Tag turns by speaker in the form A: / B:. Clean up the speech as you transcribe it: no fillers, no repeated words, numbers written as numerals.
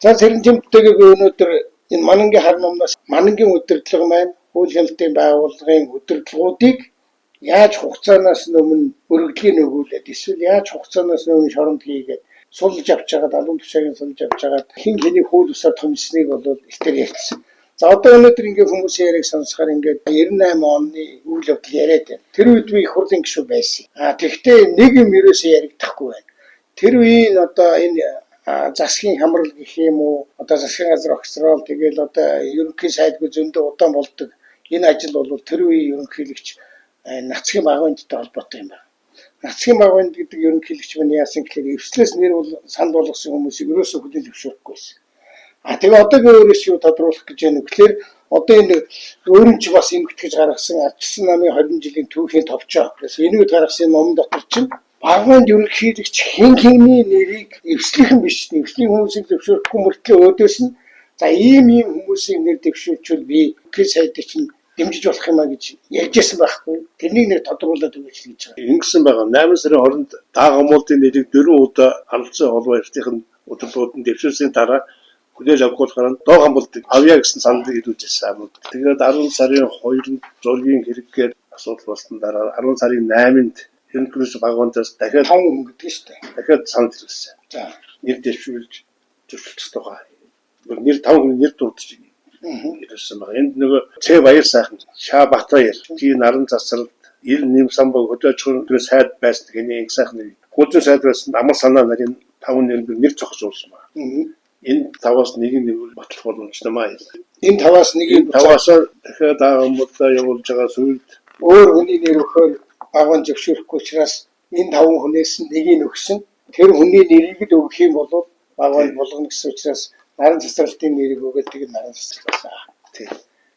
A: За Сэрэнжимтэйг өнөөдөр энэ Манангийн хар номноос Манангийн удирдлага маань үйл хяналтын байгууллагын удирдлагуудыг яаж хугацаанаас өмнө өргөдлийн өгүүлээд эсвэл яаж хугацаанаас өмнө шоронд хийгээд сулж авч байгаа алуун тушаагийн сулж авч байгаа хин хэний хууль бусаар томсныг бол ихтер ярьсан. За одоо өнөөдөр ингээд хүмүүсийн яриаг сонсохоор ингээд 98 оны үйл явдал яриад байна. Тэр үед би их хурлын гишүүн байсан. Тэгэхдээ нэг юм ерөөсөө яригдахгүй байна. Тэр үеийн одоо энэ засгийн хамрал гэх юм уу одоо засгийн газар огцрол тэгэл одоо ерөнхий сайдгүй зөндөө удаан болдог. Энэ ажил бол тэр үеийн ерөнхийлөгч нацгийн багвандтай холбоотой юм байна. Нацгийн багванд гэдэг ерөнхийлөгч маань яасан гэхээр эвслээс нэр бол санд болгосон хүмүүсийг ерөөсөө хүлээн зөвшөөрөхгүй байсан. Тэгээ одоогийн өөрөөс юу тодруулах гэж байна вэ гэхээр одоо энэ өөрийн ч бас эмгтгэж гаргасан ардчсан намын 20 жилийн түүхийн товчоо. Энэүүд гаргасан ном дотор чинь багванд ерөнхийлөгч хин-хиний нэрийг эвслийнхэн биш эвслийн хүмүүсийг зөвшөөрөхгүй мөртлөө өөдөөс нь за ийм хүмүүсийн нэр дэвшүүлчихвэл би гэр сайдыг чинь дэмжиж болох юм а гэж ярьжсэн байхгүй. Тэрнийг нэр тодруулаад өгөөч гэж байгаа.
B: Ингэсэн байгаа. 8 сарын 20-нд Даагамуултын нэрийг 4 удаа алцсан холбоо эртнийхэн удирдлагуудын дэвшүүлсийн дараа хүлээж авахгүйгээр Доо Хамбалдыг авъя гэсэн саналыг хэлүүлжсэн. Тэгээд 10 сарын 2-нд зургийн хэрэггээр асуудал болсон дараа 10 сарын 8-нд Ерөнхийлөгч багвандаас дахиад
A: 5 хүн гэдэг шүү дээ.
B: Дахиад санал хэлсэн.
A: За
B: нэр дэвшүүлж зөвшөөрчих байгаа. Нэр 5 хүн нэр дурдж ирсэн байна. Энд нөгөө Цэ Баяр сайхан, Шаа Батбаяр, Жи Наран Засралд, Ил Нэм Самбаг хөдөөж хөрөнгө сайд байсан гэний их сайхан нэр. Гүзэн сайд байсан амар санаа нарын 5 нэр зогсоолсон байна. Энэ 5-аас нэгийг нэвэл батлах боломжтой маа.
A: Энэ 5-аас нэгийг
B: 5-аас дахиад Даагамуултаа явуулж байгаа сүлд
A: өөр хүний нэр өгөхөөр багван зөвшөөрөхгүй учраас энэ 5 хүнээс нэгийг өгсөн. Тэр хүний нэрийг л өгөх юм бол багван болгоно гэсэн учраас наран засралтын нэрийг өгөөл тэгээд наран засрал болсон.
B: Тийм.